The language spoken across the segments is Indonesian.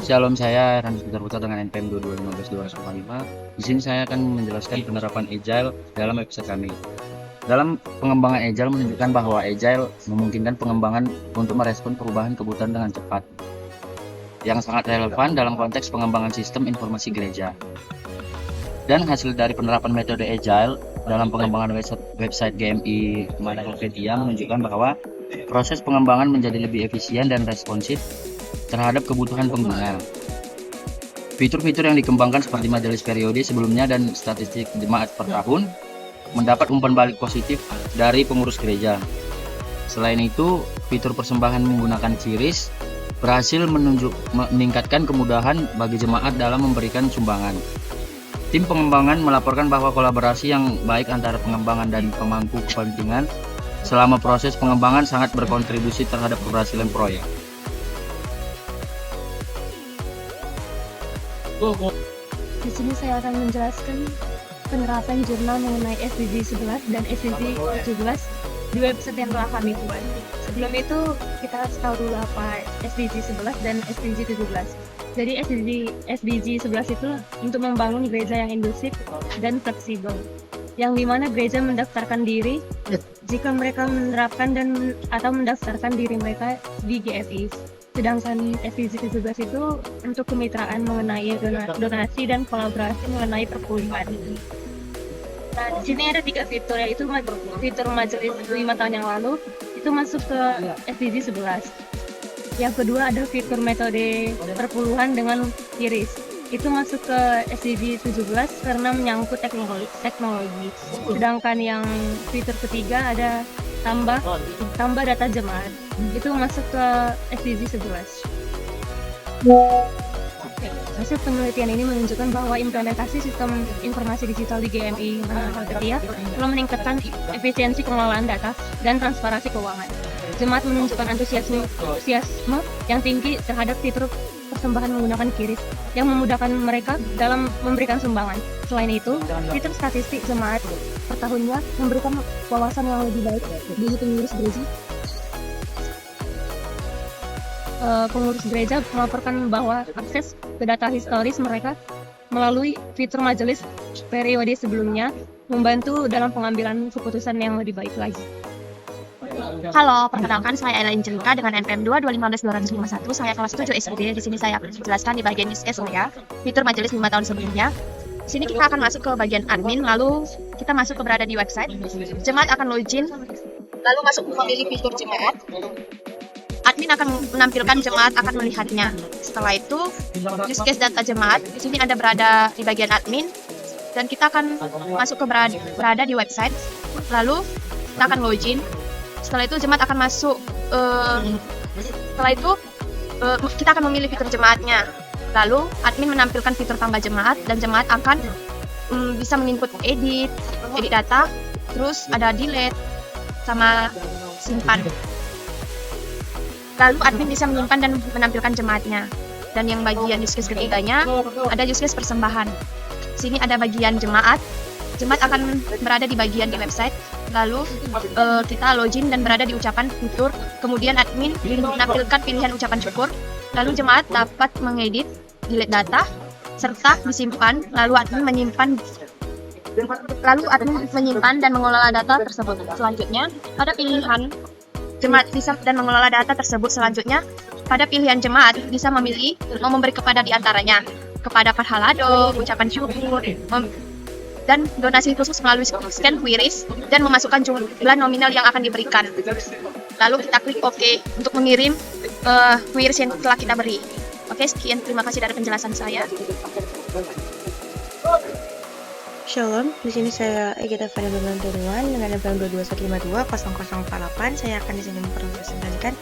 Shalom, saya Randy Putar Putar dengan NPM 22152105. Di sini saya akan menjelaskan penerapan Agile dalam website kami. Dalam pengembangan Agile menunjukkan bahwa Agile memungkinkan pengembangan untuk merespon perubahan kebutuhan dengan cepat, yang sangat relevan dalam konteks pengembangan sistem informasi gereja. Dan hasil dari penerapan metode Agile dalam pengembangan website GMI Manageria menunjukkan bahwa proses pengembangan menjadi lebih efisien dan responsif terhadap kebutuhan pengguna. Fitur-fitur yang dikembangkan seperti majelis periode sebelumnya dan statistik jemaat per tahun mendapat umpan balik positif dari pengurus gereja. Selain itu, fitur persembahan menggunakan QRIS berhasil meningkatkan kemudahan bagi jemaat dalam memberikan sumbangan. Tim pengembangan melaporkan bahwa kolaborasi yang baik antara pengembangan dan pemangku kepentingan selama proses pengembangan sangat berkontribusi terhadap keberhasilan proyek. Di sini saya akan menjelaskan penerapan jurnal mengenai SDG 11 dan SDG 17 di website yang telah kami buat. Sebelum itu, kita harus tahu dulu apa SDG 11 dan SDG 17. Jadi SDG 11 itu untuk membangun gereja yang inklusif dan fleksibel, yang dimana gereja mendaftarkan diri jika mereka menerapkan atau mendaftarkan diri mereka di GFI. Sedangkan SDG 17 itu untuk kemitraan mengenai donasi dan kolaborasi mengenai perpuluhan. Nah, di sini ada 3 fitur, yaitu fitur majelis 5 tahun yang lalu itu masuk ke SDG 11. Yang kedua ada fitur metode perpuluhan dengan QRIS. Itu masuk ke SDG 17 karena menyangkut teknologi. Sedangkan yang fitur ketiga ada tambah data jemaat. Itu masuk ke SDG 11. Hasil penelitian ini menunjukkan bahwa implementasi sistem informasi digital di GMI Manageria telah meningkatkan efisiensi pengelolaan data dan transparansi keuangan. Jemaat menunjukkan antusiasme yang tinggi terhadap fitur persembahan menggunakan QRIS yang memudahkan mereka dalam memberikan sumbangan. Selain itu, fitur statistik jemaat per tahunnya memberikan wawasan yang lebih baik bagi pengurus gereja. Pengurus gereja melaporkan bahwa akses ke data historis mereka melalui fitur majelis periode sebelumnya membantu dalam pengambilan keputusan yang lebih baik lagi. Halo, perkenalkan saya Ella Injelika dengan NPM 2255251. Saya kelas 7 SD. Di sini saya akan menjelaskan di bagian USS saya, fitur majelis 5 tahun sebelumnya. Di sini kita akan masuk ke bagian admin, lalu kita masuk ke berada di website. Jemaat akan login, lalu masuk memilih fitur jemaat. Admin akan menampilkan jemaat akan melihatnya. Setelah itu, use case data jemaat. Di sini ada berada di bagian admin, dan kita akan masuk ke berada di website. Lalu kita akan login. Setelah itu jemaat akan masuk. Setelah itu kita akan memilih fitur jemaatnya. Lalu admin menampilkan fitur tambah jemaat dan jemaat akan bisa menginput edit data, terus ada delete sama simpan. Lalu admin bisa menyimpan dan menampilkan jemaatnya. Dan yang bagian use case ketiganya ada use case persembahan. Sini ada bagian jemaat. Jemaat akan berada di bagian di website. Lalu kita login dan berada di ucapan fitur. Kemudian admin menampilkan pilihan ucapan syukur. Lalu jemaat dapat mengedit, delete data, serta disimpan. Lalu admin menyimpan dan mengelola data tersebut. Selanjutnya ada pilihan jemaat bisa dan mengelola data tersebut. Selanjutnya pada pilihan jemaat bisa memilih mau memberi kepada diantaranya kepada Parhalado, ucapan syukur, dan donasi khusus melalui scan QRIS dan memasukkan jumlah nominal yang akan diberikan. Lalu kita klik OK untuk mengirim QRIS yang telah kita beri. Oke, sekian, terima kasih dari penjelasan saya. Shalom, di sini saya Egeda Fadil Turuan dengan NPM 221520048. Saya akan di sini mempresentasikan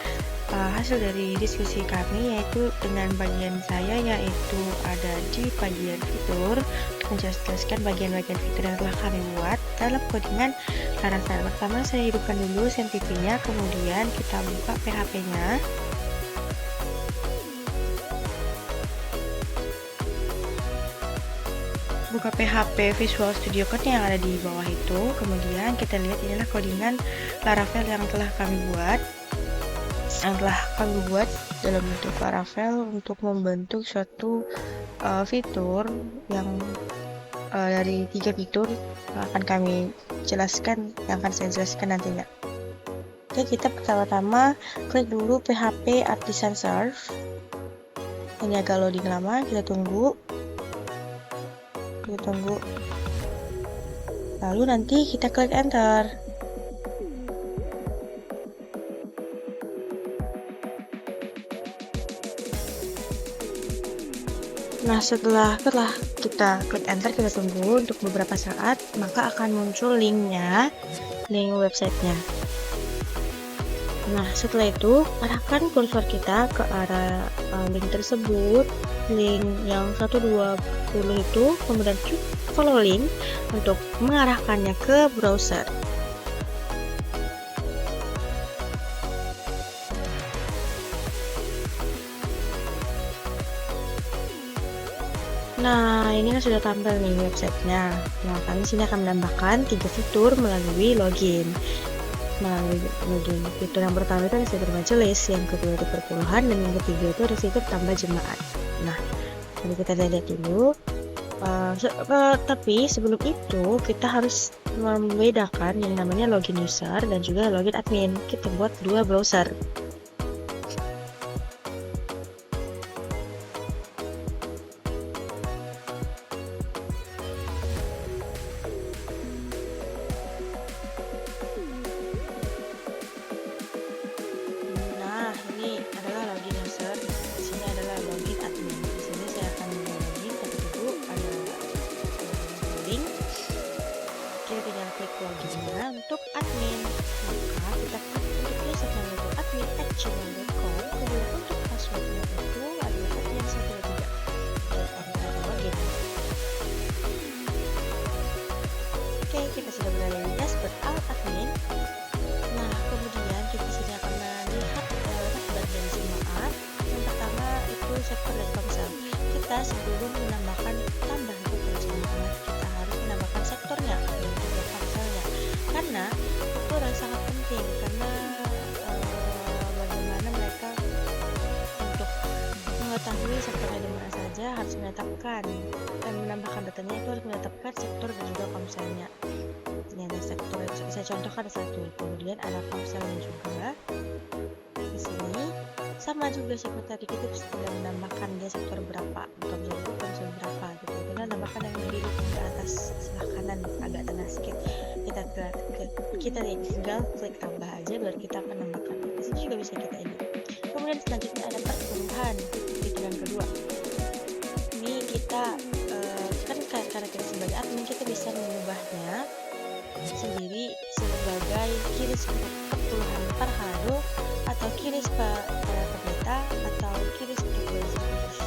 hasil dari diskusi kami, yaitu dengan bagian saya, yaitu ada di bagian fitur, menjelaskan bagian-bagian fitur yang telah kami buat dalam codingan Laravel. Pertama saya hidupkan dulu SMPP-nya, kemudian kita buka PHP-nya. Buka PHP Visual Studio Code yang ada di bawah itu. Kemudian kita lihat inilah codingan Laravel yang telah kami buat. yang telah kami buat dalam bentuk Laravel untuk membentuk suatu fitur yang dari 3 fitur yang akan kami jelaskan, yang akan saya jelaskan nantinya. Oke, kita pertama-tama klik dulu PHP Artisan Serve. Ini agak loading lama, kita tunggu. Lalu nanti kita klik enter. Nah, setelah kita klik enter, kita tunggu untuk beberapa saat, maka akan muncul link websitenya. Nah, setelah itu arahkan kursor kita ke arah link tersebut, link yang 120 itu, kemudian follow link untuk mengarahkannya ke browser. Nah, ini kan sudah tampil nih websitenya. Nah, kami sini akan menambahkan 3 fitur melalui login. Fitur yang pertama itu ada fitur majelis, yang kedua itu perpuluhan, dan yang ketiga itu ada fitur tambah jemaat. Nah, mari kita lihat dulu. Tapi sebelum itu kita harus membedakan yang namanya login user dan juga login admin. Kita buat 2 browser. Loginnya untuk admin, maka kita klik untuk username itu admin@gmail.com, kemudian untuk passwordnya itu adalah admin123 dan enter login. Oke, kita sudah berada di dashboard alt admin. Nah, kemudian kita sudah akan melihat daftar dari jemaat. Yang pertama itu sektor dan komsel. Kita sebelum menambahkan tambahan dari jemaat, kita harus menambahkan sektornya dan juga komselnya, karena itu adalah sangat penting, karena bagaimana mereka untuk mengetahui sektornya di mana saja harus menetapkan dan menambahkan datanya, itu harus menetapkan sektor dan juga komselnya. Ini ada sektor yang bisa saya contohkan satu, kemudian ada komselnya juga. Di sini sama juga seperti tadi, kita bisa menambahkan dia sektor berapa, komsel berapa gitu. Kita tambahkan yang biru di atas sebelah kanan agak tengah sedikit. Kita tinggal klik tambah aja, baru kita akan menambahkan. Di sini juga bisa kita edit. Kemudian selanjutnya ada perpuluhan, fitur yang kedua. Ini kita kan karena kita sebagai admin, kita bisa mengubahnya sendiri sebagai kiris perpuluhan per halo, atau kiris per beta, atau kiris untuk browser khusus.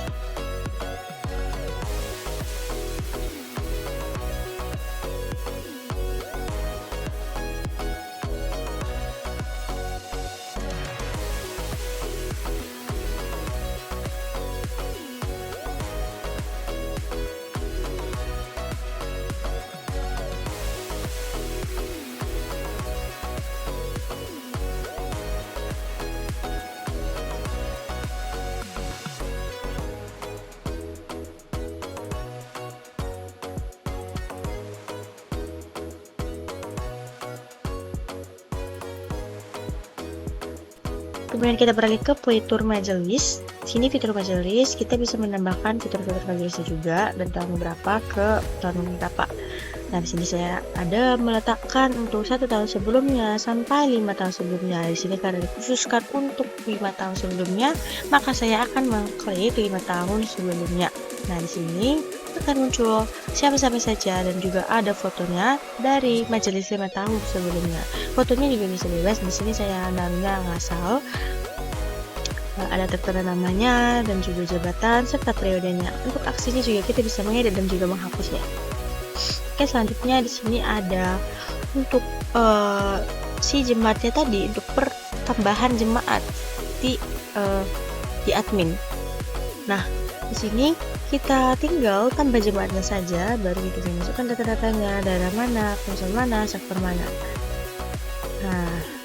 Kemudian kita beralih ke fitur majelis. Sini fitur majelis, kita bisa menambahkan fitur-fitur majelisnya juga dan tahun berapa ke tahun berapa. Nah, di sini saya ada meletakkan untuk 1 tahun sebelumnya sampai 5 tahun sebelumnya. Di sini karena dikhususkan untuk 5 tahun sebelumnya, maka saya akan mengklik 5 tahun sebelumnya. Nah, di sini akan muncul siapa-siapa saja dan juga ada fotonya dari majelis 5 tahun sebelumnya. Fotonya juga bisa bebas. Di sini saya namanya ngasal. Ada tertera namanya dan juga jabatan serta periodenya. Untuk aksinya juga kita bisa mengedit dan juga menghapusnya. Oke, selanjutnya di sini ada untuk si jemaatnya tadi, untuk pertambahan jemaat di admin. Nah, di sini kita tinggal tambah jemaatnya saja, baru kita masukkan data-datanya, daerah mana, komsel mana, sektor mana. Nah,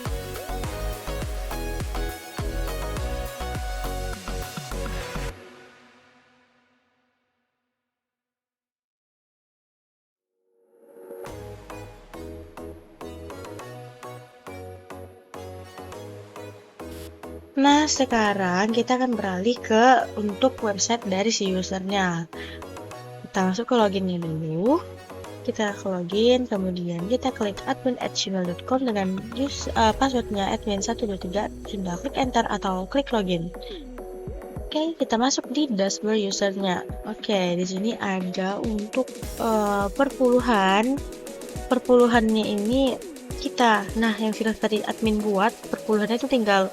Nah, sekarang kita akan beralih ke untuk website dari si usernya. Kita masuk ke loginnya dulu. Kita ke login, kemudian kita klik admin@gmail.com dengan passwordnya admin123, sudah klik enter atau klik login. Oke, kita masuk di dashboard usernya. Oke, di sini ada untuk perpuluhannya ini kita. Nah, yang sudah tadi admin buat, perpuluhannya itu tinggal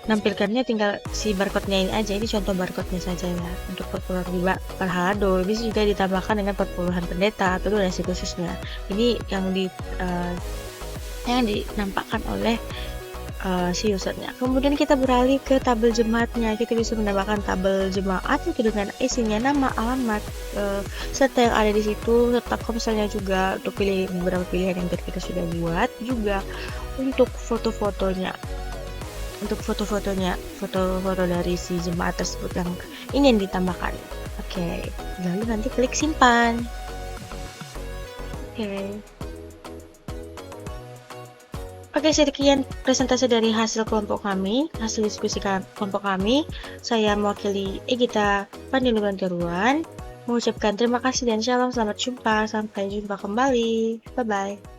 nampilkannya tinggal si barcode-nya ini aja. Ini contoh barcode-nya saja ya untuk perpuluhan riba per hado. Bisa juga ditambahkan dengan perpuluhan pendeta atau donasi khususnya. Ini yang dinampakkan oleh si usernya. Kemudian kita beralih ke tabel jemaatnya. Kita bisa menambahkan tabel jemaat itu dengan isinya nama, alamat, serta yang ada di situ, serta komselnya juga untuk pilih beberapa pilihan yang tadi kita sudah buat. Juga untuk foto-fotonya. Untuk foto-fotonya, foto-foto dari si jemaat tersebut yang ingin ditambahkan. Oke, lalu nanti klik simpan. Oke, sekian presentasi dari hasil kelompok kami, hasil diskusi kelompok kami. Saya mewakili Egita Pandiluan Teruan, mengucapkan terima kasih dan shalom, selamat jumpa, sampai jumpa kembali. Bye-bye.